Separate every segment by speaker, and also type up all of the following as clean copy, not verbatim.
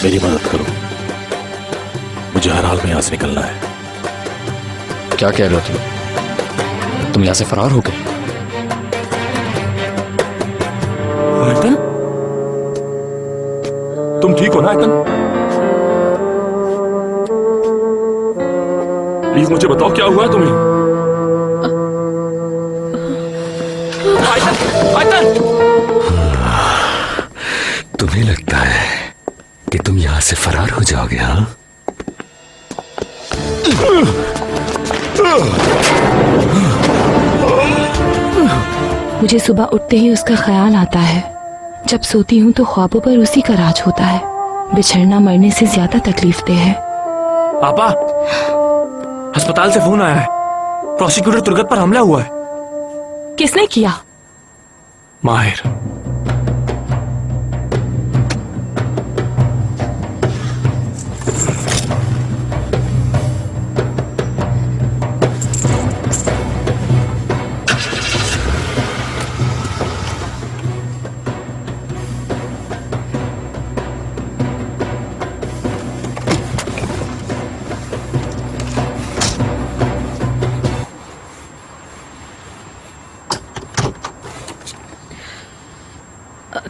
Speaker 1: मेरी मदद करो, मुझे हर हाल में यहां से निकलना है।
Speaker 2: क्या कह रहे हो तुम यहां से फरार हो गए?
Speaker 3: आयतन, तुम ठीक हो ना आयतन? प्लीज मुझे बताओ क्या हुआ है तुम्हें? आयतन, आयतन!
Speaker 4: तुम्हें लगता है कि तुम यहां से फरार हो जाओगे? हाँ,
Speaker 5: मुझे सुबह उठते ही उसका ख्याल आता है। जब सोती हूँ तो ख्वाबों पर उसी का राज होता है। बिछड़ना मरने से ज्यादा तकलीफ देह है।
Speaker 3: पापा, अस्पताल से फोन आया है। प्रोसिक्यूटर तुर्गत पर हमला हुआ है।
Speaker 5: किसने किया?
Speaker 3: माहिर।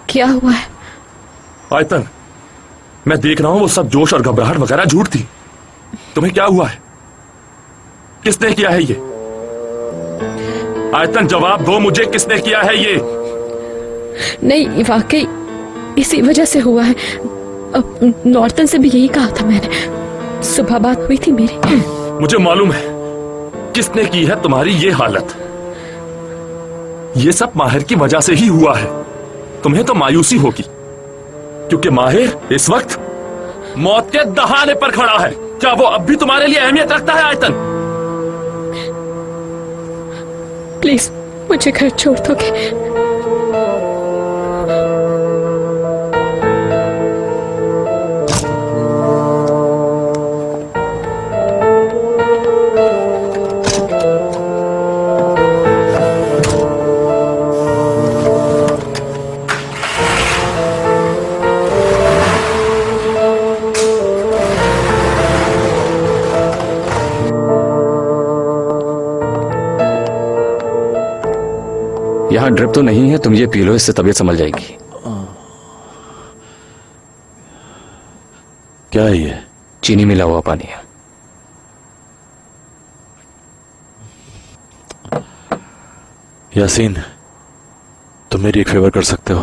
Speaker 5: क्या हुआ है?
Speaker 3: आयतन, मैं देख रहा हूं वो सब जोश और घबराहट वगैरह झूठ थी। तुम्हें क्या हुआ है? किसने किया है ये? आयतन, जवाब दो मुझे, किसने किया है ये?
Speaker 5: नहीं, वाकई इसी वजह से हुआ है। नॉर्टन से भी यही कहा था मैंने। सुबह बात हुई थी मेरी।
Speaker 3: मुझे मालूम है किसने की है तुम्हारी ये हालत। ये सब माहिर की वजह से ही हुआ है। तुम्हें तो मायूसी होगी क्योंकि माहिर इस वक्त मौत के दहाने पर खड़ा है। क्या वो अब भी तुम्हारे लिए अहमियत रखता है आयतन?
Speaker 5: प्लीज मुझे घर छोड़ दोगे?
Speaker 2: यहाँ ड्रिप तो नहीं है, तुम ये पी लो, इससे तबीयत संभल जाएगी।
Speaker 1: क्या है ये?
Speaker 2: चीनी मिला हुआ पानी है।
Speaker 1: यासीन, तुम मेरी एक फेवर कर सकते हो?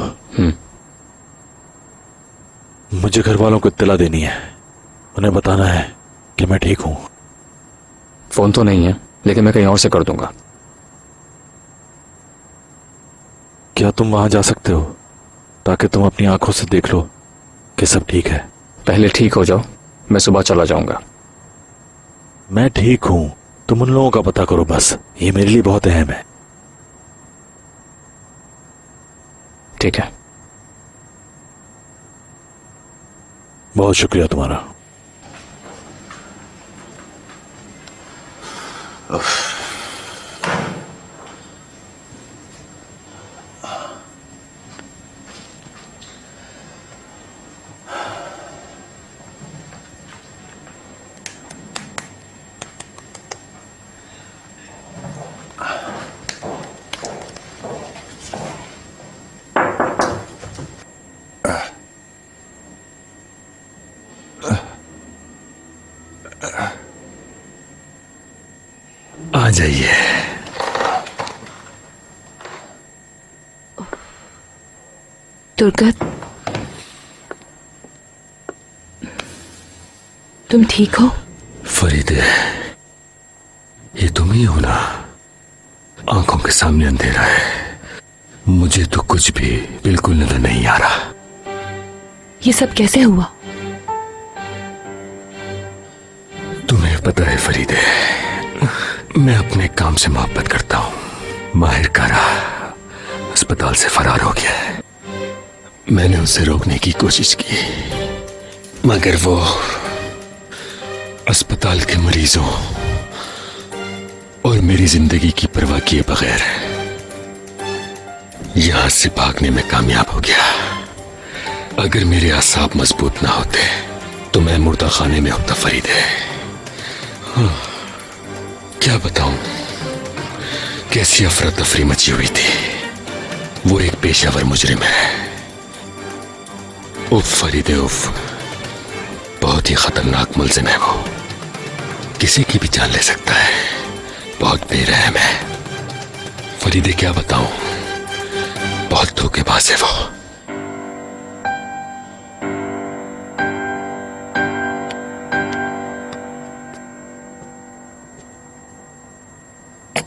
Speaker 1: मुझे घर वालों को इत्तला देनी है। उन्हें बताना है कि मैं ठीक हूं।
Speaker 2: फोन तो नहीं है, लेकिन मैं कहीं और से कर दूंगा।
Speaker 1: क्या तुम वहां जा सकते हो ताकि तुम अपनी आंखों से देख लो कि सब ठीक है?
Speaker 2: पहले ठीक हो जाओ, मैं सुबह चला जाऊंगा।
Speaker 1: मैं ठीक हूं, तुम उन लोगों का पता करो बस। ये मेरे लिए बहुत अहम है।
Speaker 2: ठीक है।
Speaker 1: बहुत शुक्रिया तुम्हारा।
Speaker 4: आ जाइए।
Speaker 5: तुर्गत, तुम ठीक हो?
Speaker 4: फरीदे, ये तुम ही हो ना? आंखों के सामने अंधेरा है, मुझे तो कुछ भी बिल्कुल नजर नहीं आ रहा।
Speaker 5: ये सब कैसे हुआ?
Speaker 4: तुम्हें पता है फरीदे, मैं अपने काम से मोहब्बत करता हूं। माहिर कारा अस्पताल से फरार हो गया है। मैंने उसे रोकने की कोशिश की, मगर वो अस्पताल के मरीजों और मेरी जिंदगी की परवाह किए बगैर यहां से भागने में कामयाब हो गया। अगर मेरे आसाब मजबूत ना होते तो मैं मुर्दा खाने में होता फरीदे। क्या बताऊं कैसी अफरा तफरी मची हुई थी। वो एक पेशावर मुजरिम है। उफ फरीदे उफ, बहुत ही खतरनाक मुलजिम है वो। किसी की भी जान ले सकता है। बहुत बेरहम है फरीदे, क्या बताऊं, बहुत धोखेबाज है वो।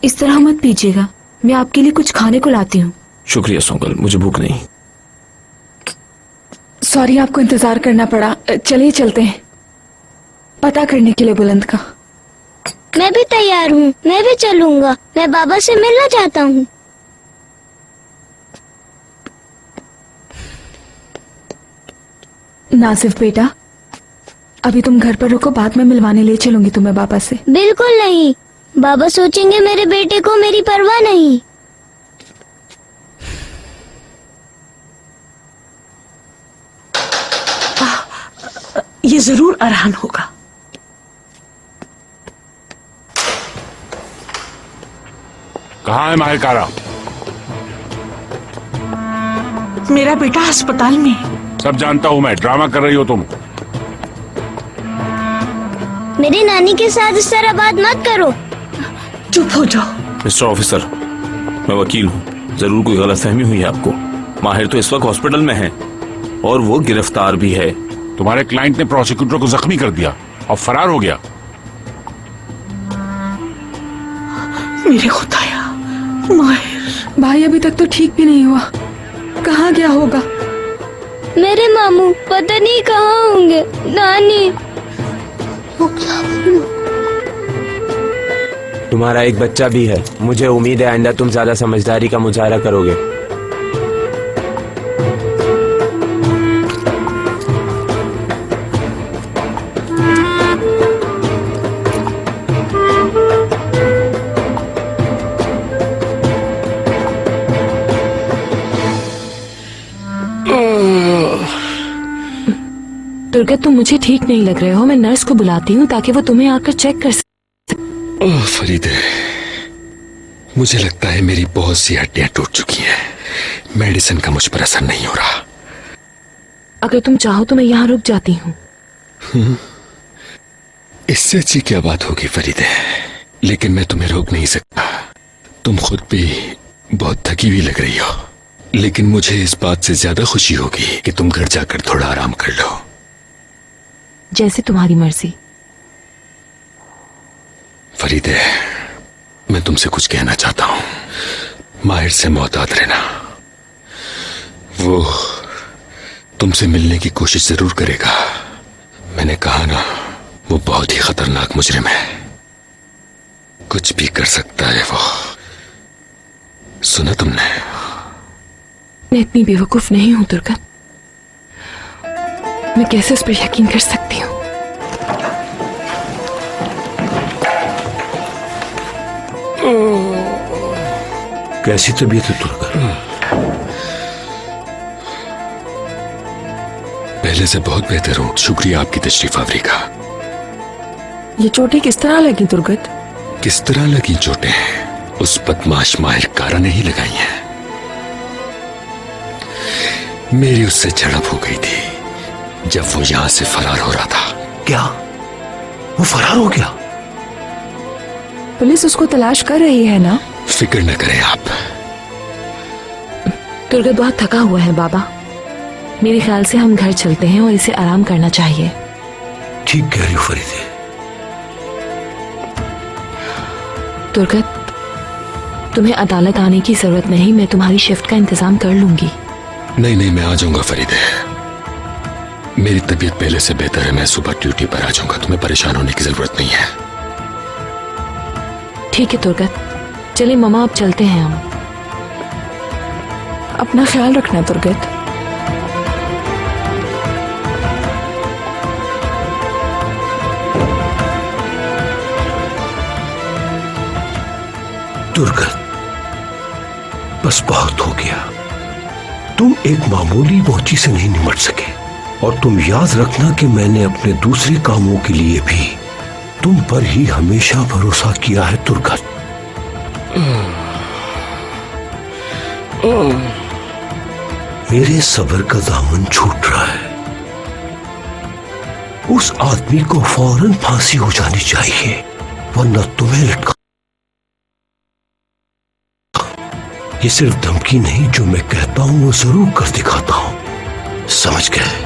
Speaker 5: इस तरह मत पीजिएगा, मैं आपके लिए कुछ खाने को लाती हूँ।
Speaker 3: शुक्रिया सोगल, मुझे भूख नहीं।
Speaker 5: सॉरी आपको इंतजार करना पड़ा। चलिए चलते हैं पता करने के लिए बुलंद का।
Speaker 6: मैं भी तैयार हूँ, मैं भी चलूंगा। मैं बाबा से मिलना चाहता हूँ।
Speaker 5: नासिफ बेटा, अभी तुम घर पर रुको, बाद में मिलवाने ले चलूंगी तुम्हें बाबा से।
Speaker 6: बिल्कुल नहीं, बाबा सोचेंगे मेरे बेटे को मेरी परवाह नहीं।
Speaker 7: ये जरूर अरहान होगा।
Speaker 8: कहाँ है माहिर कारा?
Speaker 7: मेरा बेटा अस्पताल में।
Speaker 8: सब जानता हूँ मैं, ड्रामा कर रही हो तुम।
Speaker 6: मेरी नानी के साथ इस तरह बात मत करो।
Speaker 7: चुप हो जाओ।
Speaker 3: मिस्टर ऑफिसर, मैं वकील हूँ, जरूर कोई गलतफहमी हुई है आपको। माहिर तो इस वक्त हॉस्पिटल में है और वो गिरफ्तार भी है।
Speaker 8: तुम्हारे क्लाइंट ने प्रोसिक्यूटर को जख्मी कर दिया और फरार हो गया।
Speaker 7: मेरे खुदाया, माहिर
Speaker 5: भाई अभी तक तो ठीक भी नहीं हुआ, कहाँ गया होगा?
Speaker 6: मेरे मामू पता नहीं कहाँ होंगे। नानी,
Speaker 9: तुम्हारा एक बच्चा भी है। मुझे उम्मीद है आइंदा तुम ज्यादा समझदारी का मुजाहरा करोगे।
Speaker 5: दुर्गा, तुम मुझे ठीक नहीं लग रहे हो। मैं नर्स को बुलाती हूँ ताकि वो तुम्हें आकर चेक कर सके।
Speaker 4: ओह फरीदे, मुझे लगता है मेरी बहुत सी हड्डियां टूट चुकी हैं। मेडिसिन का मुझ पर असर नहीं हो रहा।
Speaker 5: अगर तुम चाहो तो मैं यहाँ रुक जाती हूँ।
Speaker 4: इससे अच्छी क्या बात होगी फरीदे, लेकिन मैं तुम्हें रोक नहीं सकता। तुम खुद भी बहुत थकी हुई लग रही हो, लेकिन मुझे इस बात से ज्यादा खुशी होगी कि तुम घर जाकर थोड़ा आराम कर लो।
Speaker 5: जैसे तुम्हारी मर्जी।
Speaker 4: फरीदे, मैं तुमसे कुछ कहना चाहता हूं। माहिर से मोहतात रहना। वो तुमसे मिलने की कोशिश जरूर करेगा। मैंने कहा ना, वो बहुत ही खतरनाक मुजरिम है। कुछ भी कर सकता है वो। सुना तुमने?
Speaker 5: मैं इतनी बेवकूफ नहीं हूं दुर्गा। मैं कैसे उस पर यकीन कर सकती हूँ?
Speaker 3: कैसी तबीयत है दुर्गा?
Speaker 4: पहले से बहुत बेहतर हूं, शुक्रिया आपकी तशरीफ आवरी का।
Speaker 7: ये चोटें किस तरह लगी दुर्गत?
Speaker 4: किस तरह लगी चोटें? उस बदमाश माहिर कारा ने ही लगाई हैं। मेरी उससे झड़प हो गई थी जब वो यहां से फरार हो रहा था।
Speaker 3: क्या वो फरार हो गया?
Speaker 5: पुलिस उसको तलाश कर रही है ना?
Speaker 4: फिक्र न करें आप।
Speaker 5: दुर्गा बहुत थका हुआ है बाबा। मेरे ख्याल से हम घर चलते हैं और इसे आराम करना चाहिए।
Speaker 3: ठीक कह रही हो फरीदे।
Speaker 5: दुर्गा, तुम्हें अदालत आने की जरूरत नहीं, मैं तुम्हारी शिफ्ट का इंतजाम कर लूंगी।
Speaker 4: नहीं नहीं, मैं आ जाऊंगा फरीदे। मेरी तबीयत पहले से बेहतर है। मैं सुबह ड्यूटी पर आ जाऊंगा, तुम्हें परेशान होने की जरूरत नहीं है।
Speaker 5: ठीक है दुर्गा, चलिए ममा अब चलते हैं हम।
Speaker 7: अपना ख्याल रखना दुर्गत।
Speaker 3: दुर्गत, बस बहुत हो गया।
Speaker 10: तुम एक मामूली मोची से नहीं निमट सके, और तुम याद रखना कि मैंने अपने दूसरे कामों के लिए भी तुम पर ही हमेशा भरोसा किया है तुर्गत। मेरे सब्र का दामन छूट रहा है। उस आदमी को फौरन फांसी हो जानी चाहिए, वरना तुम्हें लटका। ये सिर्फ धमकी नहीं, जो मैं कहता हूं वो जरूर कर दिखाता हूं, समझ गए?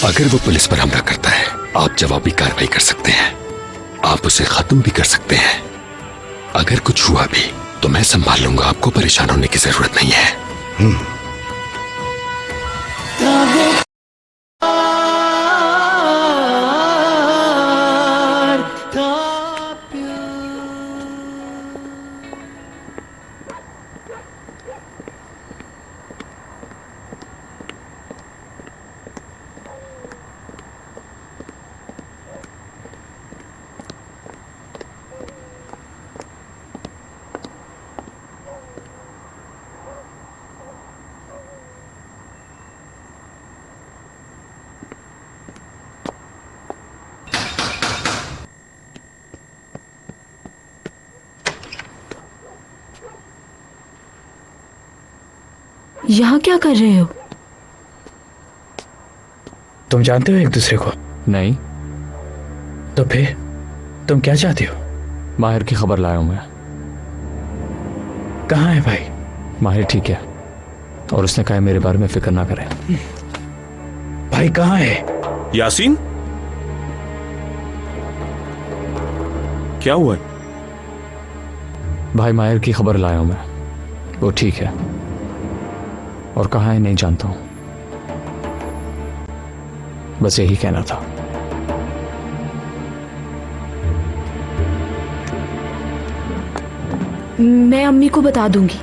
Speaker 4: अगर वो पुलिस पर हमला करता है, आप जवाबी कार्रवाई कर सकते हैं, आप उसे खत्म भी कर सकते हैं। अगर कुछ हुआ भी तो मैं संभाल लूंगा, आपको परेशान होने की जरूरत नहीं है।
Speaker 5: यहाँ क्या कर रहे हो?
Speaker 2: तुम जानते हो एक दूसरे को? नहीं। तो फिर तुम क्या चाहते हो? माहिर की खबर लाया हूं मैं। कहाँ है भाई? माहिर ठीक है, और उसने कहा मेरे बारे में फिक्र ना करें। भाई कहाँ है?
Speaker 3: यासीन, क्या हुआ?
Speaker 2: भाई माहिर की खबर लाया हूं मैं, वो ठीक है, और कहाँ है नहीं जानता हूं। बस यही कहना था।
Speaker 5: मैं अम्मी को बता दूंगी।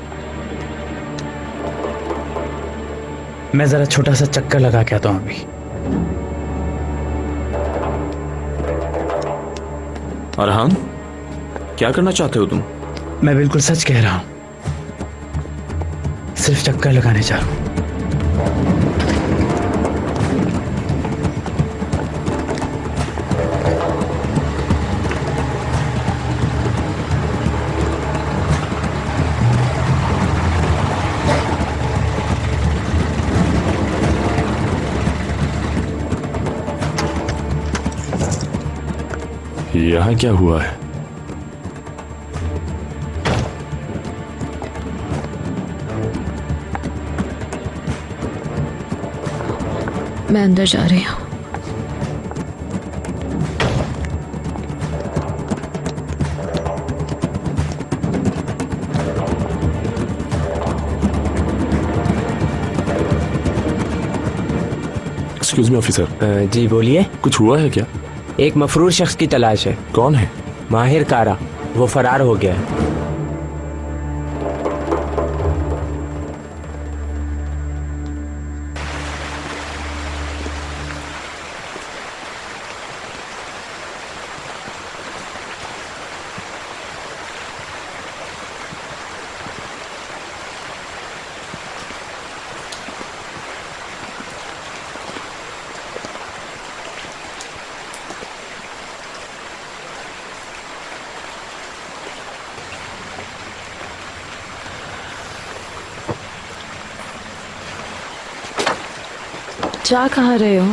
Speaker 2: मैं जरा छोटा सा चक्कर लगा के आता हूं अभी।
Speaker 3: अरहान, क्या करना चाहते हो तुम?
Speaker 2: मैं बिल्कुल सच कह रहा हूं, सिर्फ चक्कर लगाने जा रहा हूं।
Speaker 3: यहाँ क्या हुआ है?
Speaker 5: मैं अंदर जा रही हूँ।
Speaker 3: Excuse me officer.
Speaker 9: जी बोलिए।
Speaker 3: कुछ हुआ है क्या?
Speaker 9: एक मफरूर शख्स की तलाश है।
Speaker 3: कौन है?
Speaker 9: माहिर कारा, वो फरार हो गया है।
Speaker 5: जा कहाँ रहे हो?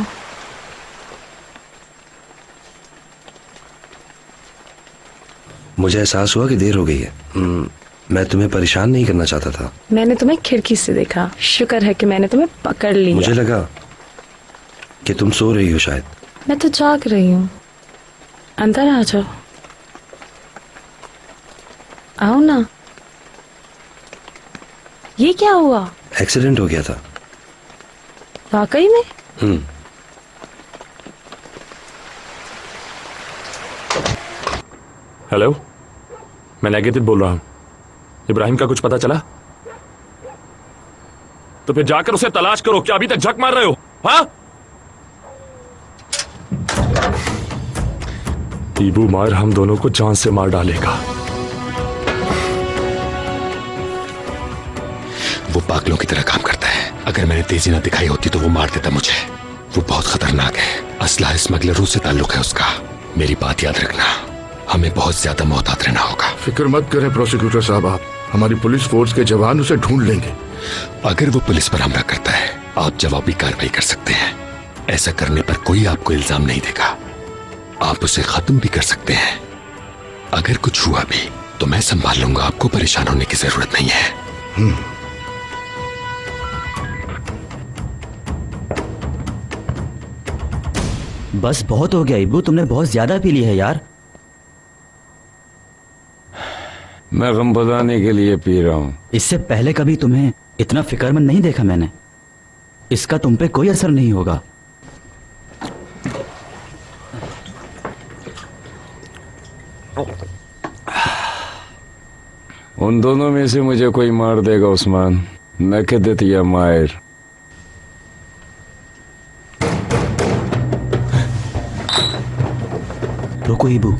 Speaker 11: मुझे एहसास हुआ कि देर हो गई है। मैं तुम्हें परेशान नहीं करना चाहता था।
Speaker 7: मैंने तुम्हें खिड़की से देखा, शुक्र है कि मैंने तुम्हें पकड़ लिया।
Speaker 11: मुझे लगा कि तुम सो रही हो शायद।
Speaker 7: मैं तो जाग रही हूँ। अंदर आ जाओ। आओ ना। ये क्या हुआ?
Speaker 11: एक्सीडेंट हो गया था।
Speaker 7: वाकई में?
Speaker 3: हेलो, मैं नेगेटिव बोल रहा हूं। इब्राहिम का कुछ पता चला? तो फिर जाकर उसे तलाश करो। क्या अभी तक झक मार रहे हो? हाँ, ईबू मायर हम दोनों को जान से मार डालेगा।
Speaker 4: वो पागलों की तरह काम करता है। अगर मैंने तेजी ना दिखाई होती तो वो मार देता मुझे। वो बहुत खतरनाक है। असला स्मगलरों से ताल्लुक है उसका। मेरी बात याद रखना, हमें बहुत ज्यादा मोहतात रहना होगा।
Speaker 8: फिक्र मत करें प्रोसिक्यूटर साहब, आप हमारी पुलिस फोर्स के जवान उसे ढूंढ लेंगे।
Speaker 4: अगर वो पुलिस पर हमला करता है, आप जवाबी कार्रवाई कर सकते हैं। ऐसा करने पर कोई आपको इल्जाम नहीं देगा। आप उसे खत्म भी कर सकते हैं। अगर कुछ हुआ भी तो मैं संभाल लूंगा। आपको परेशान होने की जरूरत नहीं है।
Speaker 12: बस बहुत हो गया इब्बू, तुमने बहुत ज्यादा पी ली है यार।
Speaker 8: मैं गम बताने के लिए पी रहा हूं।
Speaker 12: इससे पहले कभी तुम्हें इतना फिक्रमंद नहीं देखा मैंने। इसका तुम पे कोई असर नहीं होगा।
Speaker 8: उन दोनों में से मुझे कोई मार देगा उस्मान, नकदत या मायर।
Speaker 12: रुको इब्बू,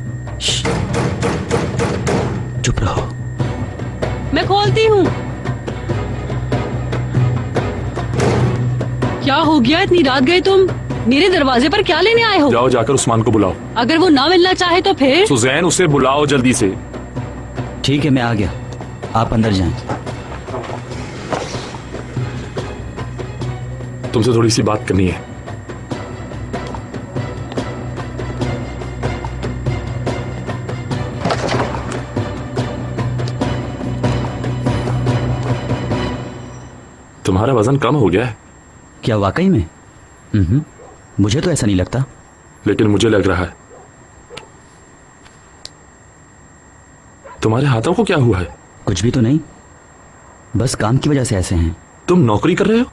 Speaker 12: चुप रहो।
Speaker 7: मैं खोलती हूँ। क्या हो गया, इतनी रात गए तुम? मेरे दरवाजे पर क्या लेने आए हो?
Speaker 3: जाओ, जाकर उस्मान को बुलाओ।
Speaker 7: अगर वो ना मिलना चाहे तो फिर?
Speaker 3: सुजैन, उसे बुलाओ जल्दी से।
Speaker 12: ठीक है, मैं आ गया, आप अंदर जाएं।
Speaker 3: तुमसे थोड़ी सी बात करनी है। तुम्हारा वजन कम हो गया है।
Speaker 12: क्या वाकई में? मुझे तो ऐसा नहीं लगता।
Speaker 3: लेकिन मुझे लग रहा है। तुम्हारे हाथों को क्या हुआ है?
Speaker 12: कुछ भी तो नहीं, बस काम की वजह से ऐसे हैं।
Speaker 3: तुम नौकरी कर रहे हो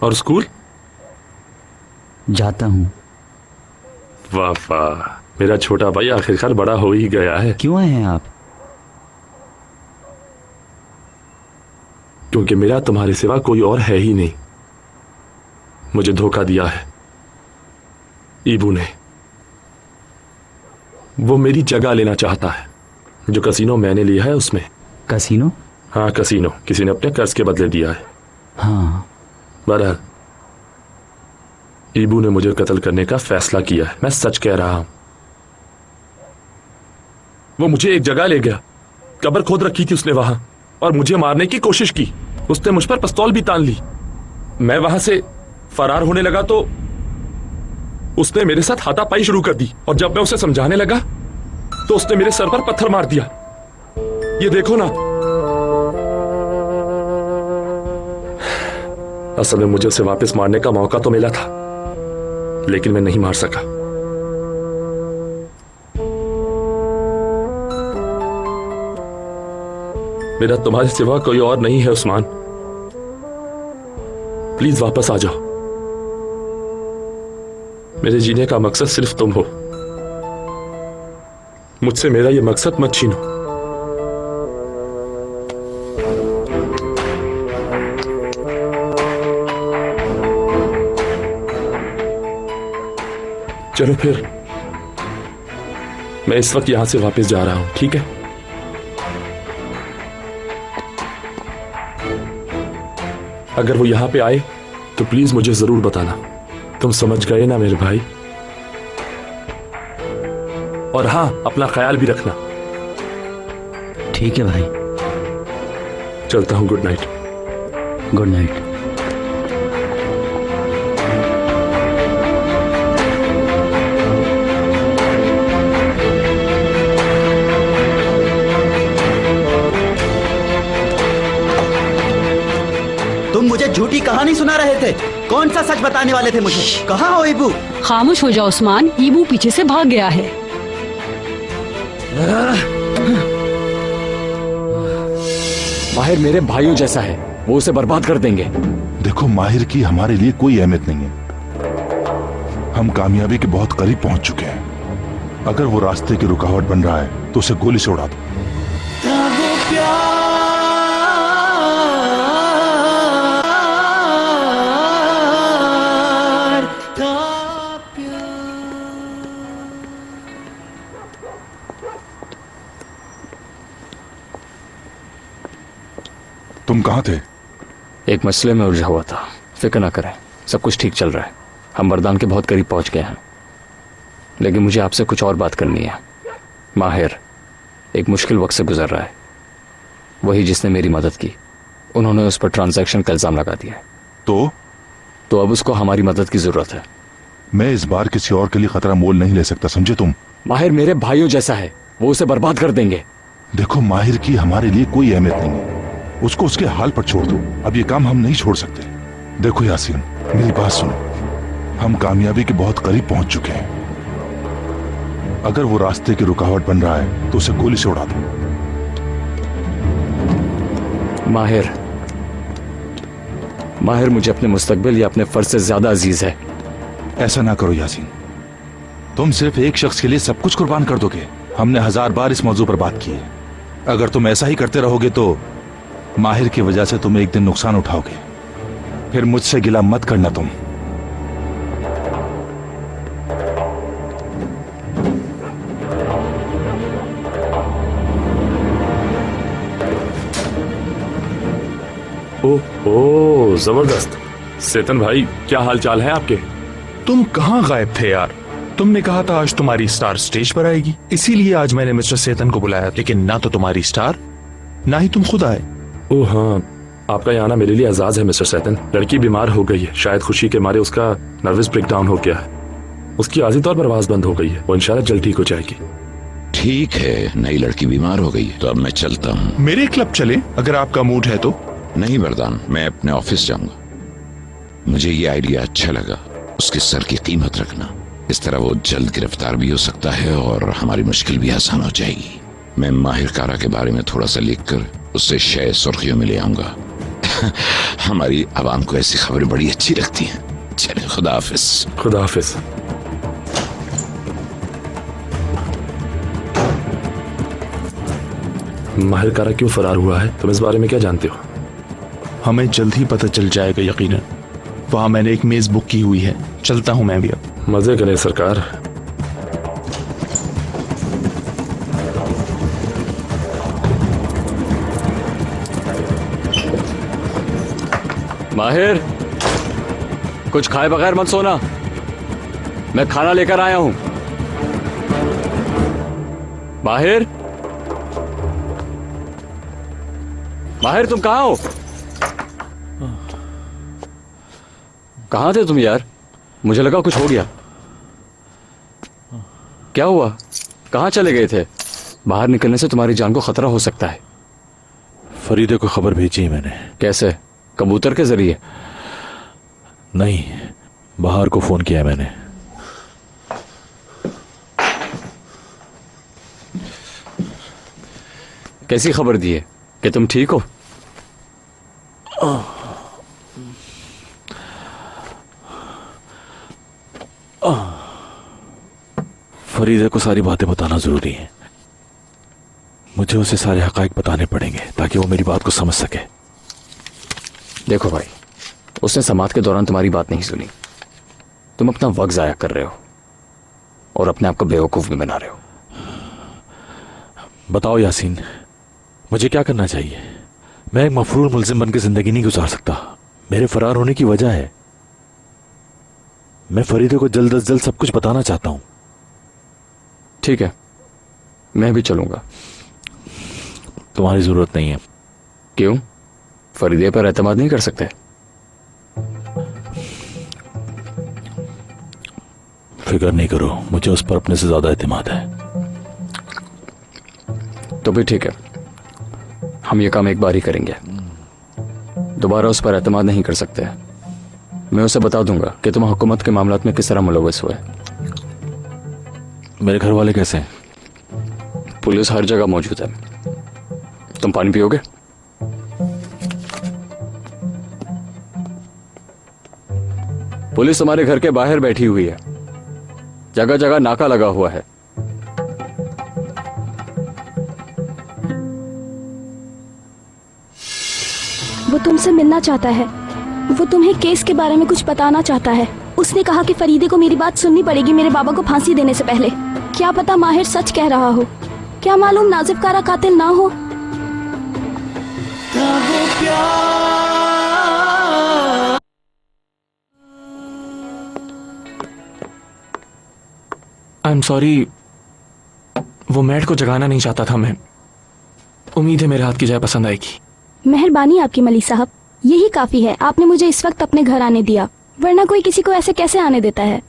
Speaker 3: और स्कूल?
Speaker 12: जाता हूँ।
Speaker 3: वाह वाह, मेरा छोटा भाई आखिरकार बड़ा हो ही गया है।
Speaker 12: क्यों आए हैं आप?
Speaker 3: क्योंकि मेरा तुम्हारे सिवा कोई और है ही नहीं। मुझे धोखा दिया है ईबू ने। वो मेरी जगह लेना चाहता है। जो कसीनो मैंने लिया है उसमें।
Speaker 12: कसीनो?
Speaker 3: हाँ, कसीनो किसी ने अपने कर्ज के बदले दिया है।
Speaker 12: हाँ।
Speaker 3: बहरहाल ईबू ने मुझे कत्ल करने का फैसला किया है। मैं सच कह रहा हूं। वो मुझे एक जगह ले गया, कब्र खोद रखी थी उसने वहां, और मुझे मारने की कोशिश की। उसने मुझ पर पिस्तौल भी तान ली। मैं वहां से फरार होने लगा तो उसने मेरे साथ हाथापाई शुरू कर दी, और जब मैं उसे समझाने लगा तो उसने मेरे सर पर पत्थर मार दिया। ये देखो ना। असल में मुझे उसे वापस मारने का मौका तो मिला था, लेकिन मैं नहीं मार सका। मेरा तुम्हारे सिवा कोई और नहीं है उस्मान। प्लीज वापस आ जाओ। मेरे जीने का मकसद सिर्फ तुम हो। मुझसे मेरा ये मकसद मत छीनो। चलो फिर, मैं इस वक्त यहां से वापस जा रहा हूं, ठीक है? अगर वो यहां पे आए तो प्लीज मुझे जरूर बताना। तुम समझ गए ना मेरे भाई? और हाँ, अपना ख्याल भी रखना।
Speaker 12: ठीक है भाई।
Speaker 3: चलता हूं। Good night.
Speaker 12: Good night. तुम मुझे झूठी कहानी सुना रहे थे। कौन सा सच बताने वाले थे मुझे? कहाँ हो ईबू?
Speaker 7: खामोश हो जाओ उस्मान, ईबू पीछे से भाग गया है।
Speaker 2: माहिर मेरे भाइयों जैसा है, वो उसे बर्बाद कर देंगे।
Speaker 8: देखो, माहिर की हमारे लिए कोई अहमियत नहीं है। हम कामयाबी के बहुत करीब पहुंच चुके हैं।
Speaker 13: अगर वो रास्ते की रुकावट बन रहा है तो उसे गोली से उड़ा दो। तुम कहां थे?
Speaker 2: एक मसले में उलझा हुआ था। फिक्र ना करें, सब कुछ ठीक चल रहा है। हम वरदान के बहुत करीब पहुंच गए हैं, लेकिन मुझे आपसे कुछ और बात करनी है। माहिर एक मुश्किल वक्त से गुजर रहा है। वही जिसने मेरी मदद की, उन्होंने उस पर ट्रांजैक्शन का इल्जाम लगा दिया।
Speaker 13: तो
Speaker 2: अब उसको हमारी मदद की जरूरत है।
Speaker 13: मैं इस बार किसी और के लिए खतरा मोल नहीं ले सकता, समझे तुम?
Speaker 2: माहिर मेरे भाइयों जैसा है, वो उसे बर्बाद कर देंगे।
Speaker 13: देखो, माहिर की हमारे लिए कोई अहमियत नहीं है। उसको उसके हाल पर छोड़ दो। अब ये काम हम नहीं छोड़ सकते। देखो यासीन, मेरी बात सुनो। हम कामयाबी के बहुत करीब पहुंच चुके हैं। अगर वो रास्ते की रुकावट बन रहा है तो उसे गोली से उड़ा दो।
Speaker 2: माहिर मुझे अपने मुस्तकबिल या अपने फर्ज से ज्यादा अजीज है।
Speaker 13: ऐसा ना करो यासीन, तुम सिर्फ एक शख्स के लिए सब कुछ कुर्बान कर दोगे। हमने 1000 बार इस मौजू पर बात की है। अगर तुम ऐसा ही करते रहोगे तो माहिर की वजह से तुम एक दिन नुकसान उठाओगे। फिर मुझसे गिला मत करना तुम।
Speaker 3: ओह जबरदस्त। सेतन भाई, क्या हाल चाल है आपके?
Speaker 14: तुम कहाँ गायब थे यार? तुमने कहा था आज तुम्हारी स्टार स्टेज पर आएगी, इसीलिए आज मैंने मिस्टर सेतन को बुलाया, लेकिन ना तो तुम्हारी स्टार ना ही तुम खुद आए।
Speaker 3: ओह हाँ, आपका यहाँ आना मेरे लिए एजाज है मिस्टर सेतन। लड़की बीमार हो गई है, शायद खुशी के मारे उसका नर्वस ब्रेकडाउन हो गया है। उसकी आजी तौर पर आवाज बंद हो गई है, वो इंशाल्लाह जल्द ठीक हो जाएगी।
Speaker 15: ठीक है, नई लड़की बीमार हो गई है तो अब मैं चलता हूँ।
Speaker 14: मेरे क्लब चले अगर आपका मूड है तो।
Speaker 15: नहीं वरदान, मैं अपने ऑफिस जाऊंगा। मुझे ये आइडिया अच्छा लगा, उसके सर की कीमत रखना। इस तरह वो जल्द गिरफ्तार भी हो सकता है और हमारी मुश्किल भी आसान हो जाएगी। मैं माहिर कारा के बारे में थोड़ा सा लिखकर उससे शय सुर्खियों में ले आऊंगा। हमारी आवाम को ऐसी खबरें बड़ी अच्छी लगती हैं। चले, खुदा हाफिज।
Speaker 3: खुदा हाफिज। माहिर कारा क्यों फरार हुआ है, तुम इस बारे में क्या जानते हो?
Speaker 14: हमें जल्द ही पता चल जाएगा यकीनन। वहां मैंने एक मेज बुक की हुई है। चलता हूं मैं भी अब।
Speaker 3: मजे करें सरकार।
Speaker 2: माहिर, कुछ खाए बगैर मत सोना। मैं खाना लेकर आया हूं। माहिर, माहिर तुम कहां हो? कहां थे तुम यार? मुझे लगा कुछ हो गया। क्या हुआ? कहां चले गए थे? बाहर निकलने से तुम्हारी जान को खतरा हो सकता है।
Speaker 1: फरीदे को खबर भेजी मैंने।
Speaker 2: कैसे? कबूतर के जरिए?
Speaker 1: नहीं, बाहर को फोन किया मैंने।
Speaker 2: कैसी खबर दी है कि तुम ठीक हो?
Speaker 1: फरीदे को सारी बातें बताना जरूरी है। मुझे उसे सारे हकाइक बताने पड़ेंगे ताकि वो मेरी बात को समझ सके।
Speaker 2: देखो भाई, उसने समात के दौरान तुम्हारी बात नहीं सुनी। तुम अपना वक्त जाया कर रहे हो और अपने आप को बेवकूफ भी बना रहे हो।
Speaker 1: बताओ यासीन, मुझे क्या करना चाहिए? मैं एक मफरूर मुल्जिम बनकर जिंदगी नहीं गुजार सकता। मेरे फरार होने की वजह है। मैं फरीदे को जल्द अज जल्द सब कुछ बताना चाहता हूं।
Speaker 2: ठीक है, मैं भी चलूंगा।
Speaker 1: तुम्हारी जरूरत नहीं है।
Speaker 2: क्यों? फरीदे पर एतमाद नहीं कर सकते?
Speaker 1: फिक्र नहीं करो, मुझे उस पर अपने से ज्यादा एतमाद है।
Speaker 2: तो भी ठीक है, हम ये काम एक बार ही करेंगे। दोबारा उस पर एतमाद नहीं कर सकते। मैं उसे बता दूंगा कि तुम हुकूमत के मामलात में किस तरह मुलव्वस हुए।
Speaker 1: मेरे घर वाले कैसे हैं?
Speaker 2: पुलिस हर जगह मौजूद है। तुम पानी पियोगे? पुलिस तुम्हारे घर के बाहर बैठी हुई है। जगह जगह नाका लगा हुआ है।
Speaker 5: तुमसे मिलना चाहता है। वो तुम्हें केस के बारे में कुछ बताना चाहता है। उसने कहा कि फरीदे को मेरी बात सुननी पड़ेगी मेरे बाबा को फांसी देने से पहले। क्या पता माहिर सच कह रहा हो। क्या मालूम नाजिब कारा कातिल ना हो।
Speaker 3: आई एम सॉरी, वो मैड को जगाना नहीं चाहता था मैं। उम्मीद है मेरे हाथ की चाय पसंद आएगी।
Speaker 5: मेहरबानी आपकी मली साहब, यही काफी है। आपने मुझे इस वक्त अपने घर आने दिया, वरना कोई किसी को ऐसे कैसे आने देता है।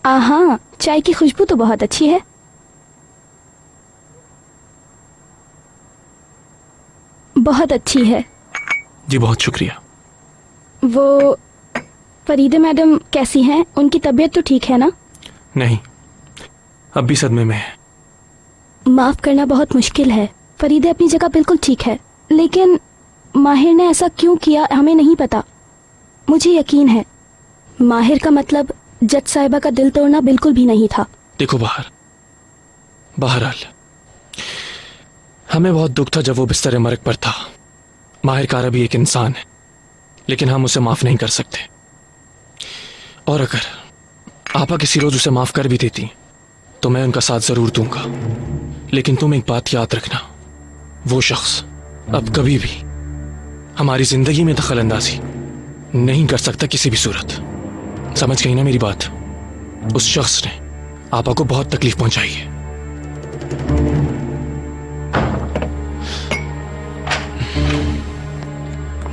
Speaker 5: आहा, चाय की खुशबू तो बहुत अच्छी है। बहुत अच्छी है।
Speaker 3: जी बहुत शुक्रिया।
Speaker 5: वो फरीदे मैडम कैसी हैं? उनकी तबीयत तो ठीक है ना?
Speaker 3: नहीं, अब भी सदमे में है।
Speaker 5: माफ करना बहुत मुश्किल है। फरीदे अपनी जगह बिल्कुल ठीक है, लेकिन माहिर ने ऐसा क्यों किया हमें नहीं पता। मुझे यकीन है माहिर का मतलब जज साहिबा का दिल तोड़ना बिल्कुल भी नहीं था।
Speaker 3: देखो बहरहाल हमें बहुत दुख था जब वो बिस्तर मरग पर था। माहिर कारा भी एक इंसान है, लेकिन हम उसे माफ नहीं कर सकते। और अगर आपा किसी रोज उसे माफ कर भी देती तो मैं उनका साथ जरूर दूंगा। लेकिन तुम एक बात याद रखना, वो शख्स अब कभी भी हमारी जिंदगी में दखल अंदाजी नहीं कर सकता किसी भी सूरत। समझ गई ना मेरी बात? उस शख्स ने आपा को बहुत तकलीफ पहुंचाई है।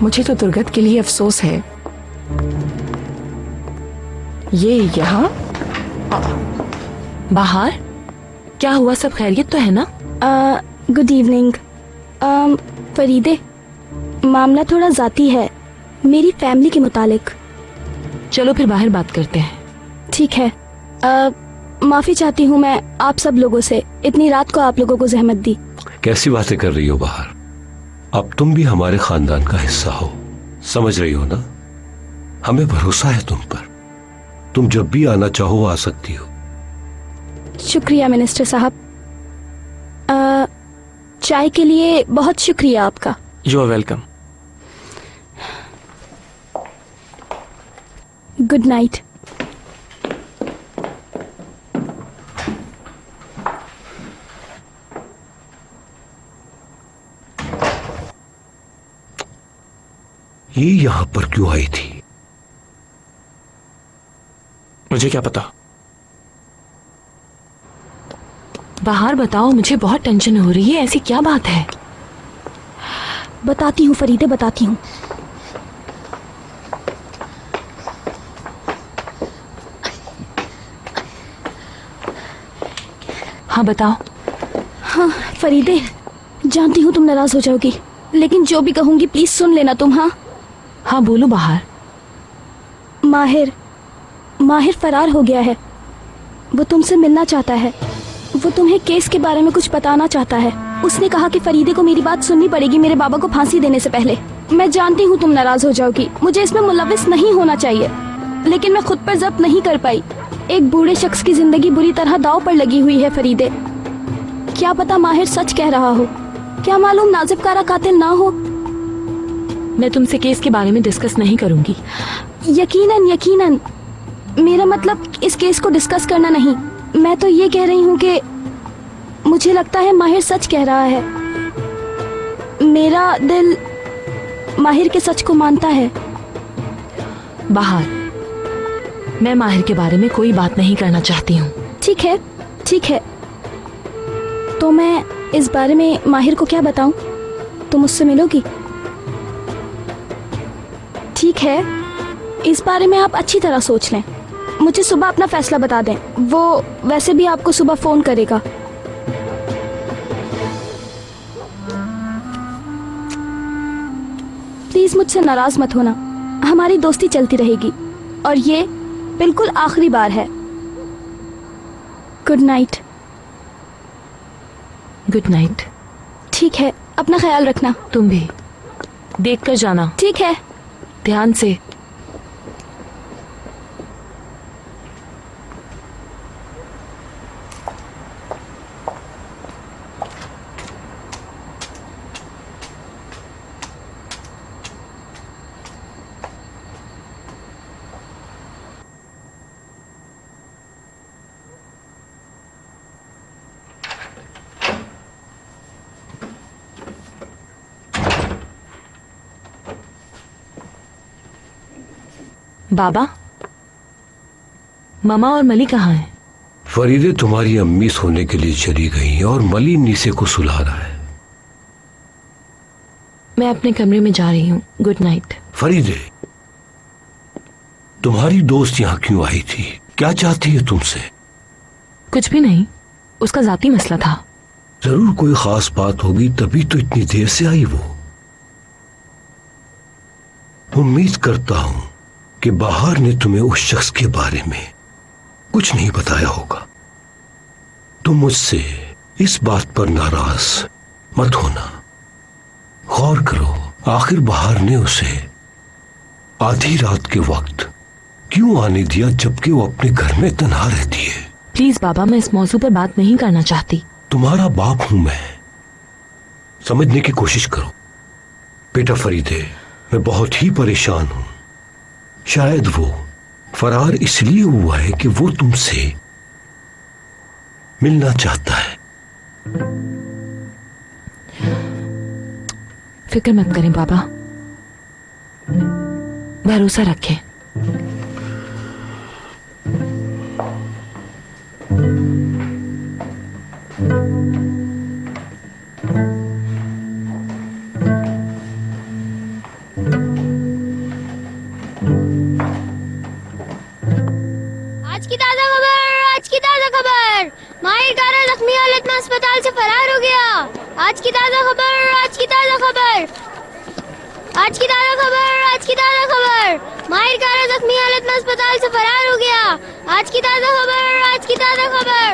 Speaker 7: मुझे तो दुर्गत के लिए अफसोस है। ये यहाँ बाहर क्या हुआ? सब खैरियत तो है ना?
Speaker 5: Good evening. फरीदे, मामला थोड़ा जाती है मेरी फैमिली के मुतालिक।
Speaker 7: चलो फिर बाहर बात करते हैं।
Speaker 5: ठीक है। माफी चाहती हूँ मैं आप सब लोगों से, इतनी रात को आप लोगों को जहमत दी।
Speaker 10: कैसी बातें कर रही हो बाहर? अब तुम भी हमारे खानदान का हिस्सा हो, समझ रही हो ना? हमें भरोसा है तुम पर। तुम जब भी आना चाहो आ सकती हो।
Speaker 5: शुक्रिया मिनिस्टर साहब। चाय के लिए बहुत शुक्रिया आपका।
Speaker 3: You are welcome.
Speaker 5: Good night.
Speaker 10: ये यहां पर क्यों आई थी?
Speaker 3: मुझे क्या पता।
Speaker 7: बाहर बताओ, मुझे बहुत टेंशन हो रही है। ऐसी क्या बात है?
Speaker 5: बताती हूँ फरीदे, बताती हूँ।
Speaker 7: हाँ बताओ।
Speaker 5: हाँ फरीदे, जानती हूँ तुम नाराज हो जाओगी, लेकिन जो भी कहूंगी प्लीज सुन लेना तुम। हाँ
Speaker 7: बोलो बाहर।
Speaker 5: माहिर फरार हो गया है। वो तुमसे मिलना चाहता है। वो तुम्हें केस के बारे में कुछ बताना चाहता है। उसने कहा कि फरीदे को मेरी बात सुननी पड़ेगी मेरे बाबा को फांसी देने से पहले। मैं जानती हूँ तुम नाराज हो जाओगी, मुझे इसमें मुलविस नहीं होना चाहिए, लेकिन मैं खुद पर जब्त नहीं कर पाई। एक बूढ़े शख्स की जिंदगी बुरी तरह दांव पर लगी हुई है फरीदे। क्या पता माहिर सच कह रहा हो। क्या मालूम नाजिब कारा कातिल ना हो।
Speaker 7: मैं तुमसे केस के बारे में डिस्कस नहीं करूंगी।
Speaker 5: यकीनन मेरा मतलब इस केस को डिस्कस करना नहीं। मैं तो ये कह रही हूँ कि मुझे लगता है माहिर सच कह रहा है। मेरा दिल माहिर के सच को मानता है।
Speaker 7: बाहर, मैं माहिर के बारे में कोई बात नहीं करना चाहती हूँ।
Speaker 5: ठीक है। तो मैं इस बारे में माहिर को क्या बताऊं? तुम मुझसे मिलोगी? ठीक है, इस बारे में आप अच्छी तरह सोच लें। मुझे सुबह अपना फैसला बता दें। वो वैसे भी आपको सुबह फोन करेगा। प्लीज मुझसे नाराज मत होना, हमारी दोस्ती चलती रहेगी और ये बिल्कुल आखिरी बार है। Good night.
Speaker 7: Good night.
Speaker 5: ठीक है, अपना ख्याल रखना।
Speaker 7: तुम भी देख कर जाना।
Speaker 5: ठीक है,
Speaker 7: ध्यान से। बाबा, मामा और मली कहाँ हैं?
Speaker 10: फरीदे तुम्हारी अम्मी सोने के लिए चली गई हैं और मली नीसे को सुला रहा है।
Speaker 7: मैं अपने कमरे में जा रही हूँ। Good night.
Speaker 10: फरीदे, तुम्हारी दोस्त यहाँ क्यों आई थी? क्या चाहती है तुमसे?
Speaker 7: कुछ भी नहीं, उसका जाती मसला था।
Speaker 10: जरूर कोई खास बात होगी, तभी तो इतनी देर से आई वो। उम्मीद करता हूं कि बाहर ने तुम्हें उस शख्स के बारे में कुछ नहीं बताया होगा। तुम मुझसे इस बात पर नाराज मत होना। गौर करो, आखिर बाहर ने उसे आधी रात के वक्त क्यों आने दिया, जबकि वो अपने घर में तन्हा रहती है?
Speaker 7: प्लीज बाबा, मैं इस मौजू पर बात नहीं करना चाहती।
Speaker 10: तुम्हारा बाप हूं मैं, समझने की कोशिश करो। बेटा फरीदे, मैं बहुत ही परेशान हूं। शायद वो फरार इसलिए हुआ है कि वो तुमसे मिलना चाहता है।
Speaker 7: फिक्र मत करें बाबा, भरोसा रखें।
Speaker 6: आज की ताजा खबर, आज की ताजा खबर। माहिर कारा जख्मी हालत में अस्पताल से फरार हो गया। आज की ताजा खबर, आज की ताजा खबर। आज की ताजा खबर, आज की ताजा खबर। माहिर कारा जख्मी हालत में अस्पताल से फरार हो गया। आज की ताजा खबर, आज की ताजा खबर।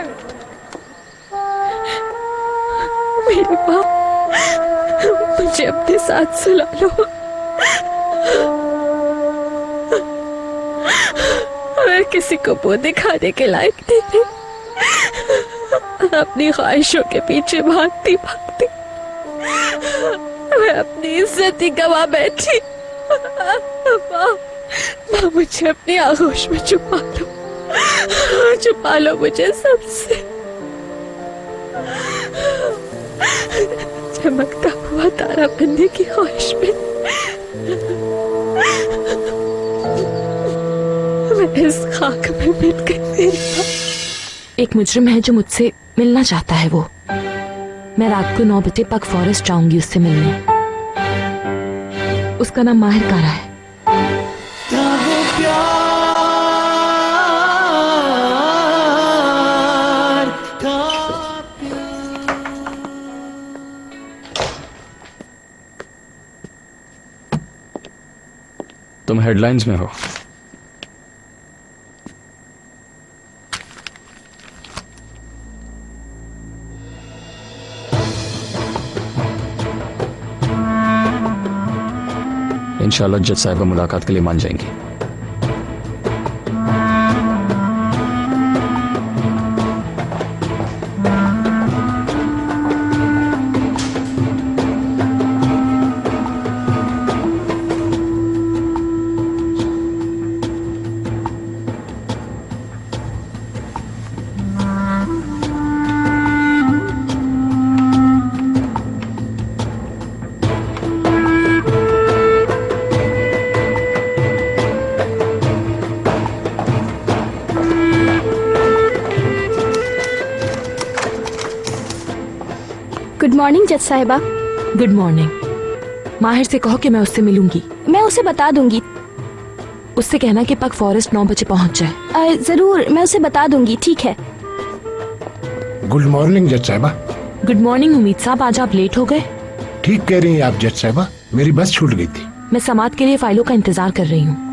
Speaker 5: मेरे बाप, मुझे अपने साथ सुला लो। मैं किसी को वो दिखाने के लायक नहीं, अपनी ख्वाहिशों के पीछे भागती भागती मैं अपनी इज्जत ही गवा बैठी। माँ, मुझे अपनी आगोश में छुपा लो मुझे सबसे। चमकता हुआ तारा बनने की ख्वाहिश में मैं इस खाक में मिट गई।
Speaker 7: एक मुजरिम है जो मुझसे मिलना चाहता है। वो मैं रात को 9 बजे पग फॉरेस्ट जाऊंगी उससे मिलने। उसका नाम माहिर कारा है।
Speaker 2: तुम हेडलाइंस में हो। इंशाल्लाह जज साहिबा मुलाकात के लिए मान जाएंगी।
Speaker 5: गुड मॉर्निंग जज साहिबा।
Speaker 7: Good morning. माहिर से कहो कि मैं उससे मिलूंगी।
Speaker 5: मैं उसे बता दूंगी।
Speaker 7: उससे कहना कि पग फॉरेस्ट 9 बजे पहुंच जाए।
Speaker 5: जरूर, मैं उसे बता दूंगी। ठीक है।
Speaker 16: गुड मॉर्निंग जज साहिबा।
Speaker 7: गुड मॉर्निंग उमीद साहब, आज आप लेट हो गए।
Speaker 16: ठीक कह रही हैं आप जज साहिबा, मेरी बस छूट गई थी।
Speaker 7: मैं समात के लिए फाइलों का इंतजार कर रही हूँ।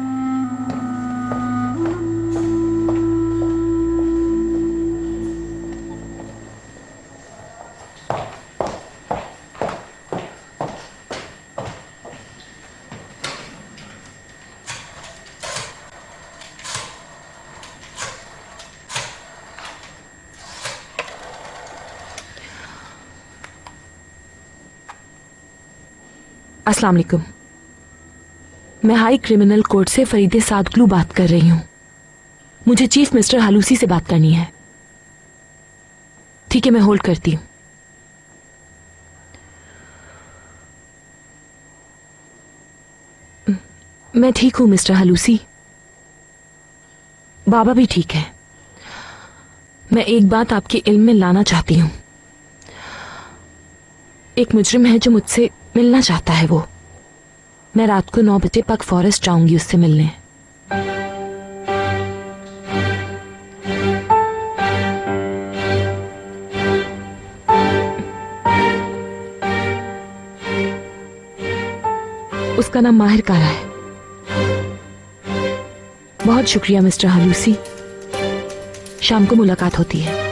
Speaker 7: अस्सलाम वालेकुम। मैं हाई क्रिमिनल कोर्ट से फरीदे सादगलू बात कर रही हूँ। मुझे चीफ मिस्टर हालूसी से बात करनी है। ठीक है, मैं होल्ड करती हूँ। मैं ठीक हूँ मिस्टर हालूसी। बाबा भी ठीक है। मैं एक बात आपके इल्म में लाना चाहती हूँ। एक मुजरिम है जो मुझसे मिलना चाहता है। वो मैं रात को 9 बजे पक फॉरेस्ट जाऊंगी उससे मिलने। उसका नाम माहिर कारा है। बहुत शुक्रिया मिस्टर हालूसी। शाम को मुलाकात होती है।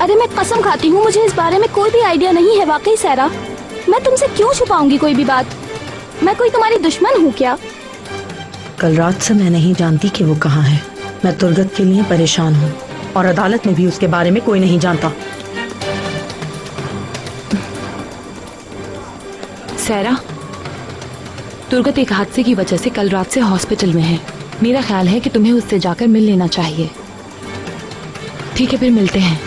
Speaker 5: अरे मैं कसम खाती हूँ मुझे इस बारे में कोई भी आइडिया नहीं है। वाकई सैरा, मैं तुमसे क्यों छुपाऊंगी कोई भी बात? मैं कोई तुम्हारी दुश्मन हूँ क्या?
Speaker 17: कल रात से मैं नहीं जानती कि वो कहाँ है। मैं तुर्गत के लिए परेशान हूँ और अदालत में भी उसके बारे में कोई नहीं जानता।
Speaker 7: सैरा, तुर्गत एक हादसे की वजह से कल रात से हॉस्पिटल में है। मेरा ख्याल है कि तुम्हें उससे जाकर मिल लेना चाहिए। ठीक है, फिर मिलते हैं।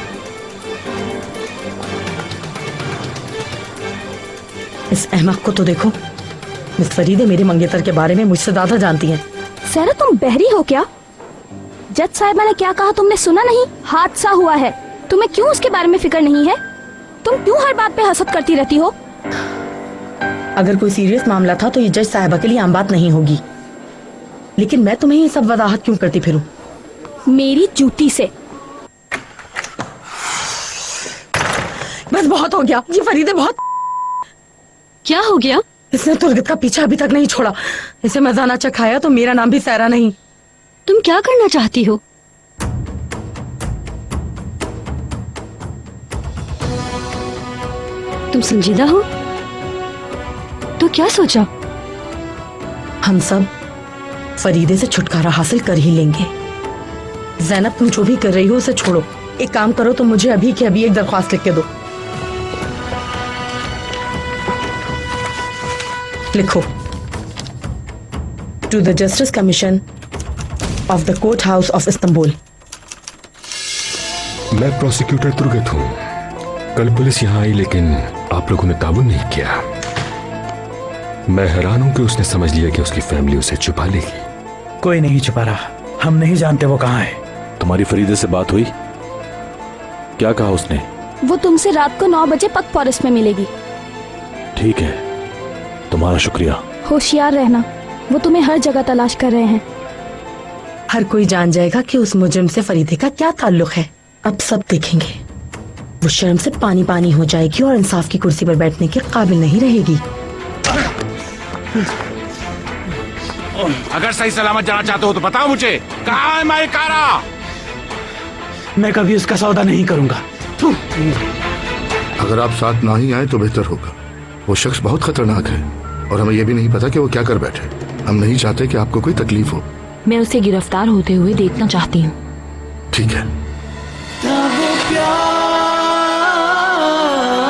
Speaker 17: इस अहमक को तो देखो। मिस फरीदे मेरे मंगेतर के बारे में मुझसे ज्यादा जानती हैं।
Speaker 5: सैरा, तुम बहरी हो क्या? जज साहिबा ने क्या कहा तुमने सुना नहीं? हादसा हुआ है। तुम्हें क्यों उसके बारे में फिक्र नहीं है? तुम क्यों हर बात पे हसद करती रहती हो?
Speaker 17: अगर कोई सीरियस मामला था तो ये जज साहिबा के लिए आम बात नहीं होगी, लेकिन मैं तुम्हें ये सब वजाहत क्यों करती फिरूं?
Speaker 5: मेरी जूती से।
Speaker 17: बस बहुत हो गया। ये फरीदे बहुत।
Speaker 5: क्या हो गया?
Speaker 17: इसने तुर्गत का पीछा अभी तक नहीं छोड़ा। इसे मजा ना चखाया तो मेरा नाम भी सैरा नहीं।
Speaker 5: तुम क्या करना चाहती हो? तुम संजीदा हो? तो क्या सोचा?
Speaker 17: हम सब फरीदे से छुटकारा हासिल कर ही लेंगे। ज़ैनब, तुम जो भी कर रही हो उसे छोड़ो। एक काम करो, तुम मुझे अभी के अभी एक दरख्वास्त लिख के दो। लिखो, to the justice commission of the court house of Istanbul.
Speaker 4: मैं प्रोसिक्यूटर तुर्गत हूँ। कल पुलिस यहाँ आई लेकिन आप लोगों ने ताबुन नहीं किया। मैं हैरान हूँ कि उसने समझ लिया कि उसकी फैमिली उसे छुपा लेगी।
Speaker 18: कोई नहीं छुपा रहा। हम नहीं जानते वो कहाँ है।
Speaker 1: तुम्हारी फरीदे से बात हुई? क्या कहा उसने?
Speaker 5: वो तुमसे रात को 9 बजे पक फॉरेस्ट में मिलेगी।
Speaker 1: ठीक है, तुम्हारा शुक्रिया।
Speaker 5: होशियार रहना, वो तुम्हें हर जगह तलाश कर रहे हैं।
Speaker 17: हर कोई जान जाएगा कि उस मुजरिम से फरीदे का क्या ताल्लुक है। अब सब देखेंगे। वो शर्म से पानी पानी हो जाएगी और इंसाफ की कुर्सी पर बैठने के काबिल नहीं रहेगी।
Speaker 19: अगर सही सलामत जाना चाहते हो तो बताओ मुझे, कहाँ है माहिर कारा?
Speaker 18: मैं कभी उसका सौदा नहीं करूंगा।
Speaker 13: अगर आप साथ ना ही आए तो बेहतर होगा। वो शख्स बहुत खतरनाक है और हमें यह भी नहीं पता कि वो क्या कर बैठे। हम नहीं चाहते कि आपको कोई तकलीफ हो।
Speaker 7: मैं उसे गिरफ्तार होते हुए देखना चाहती हूँ।
Speaker 13: ठीक है।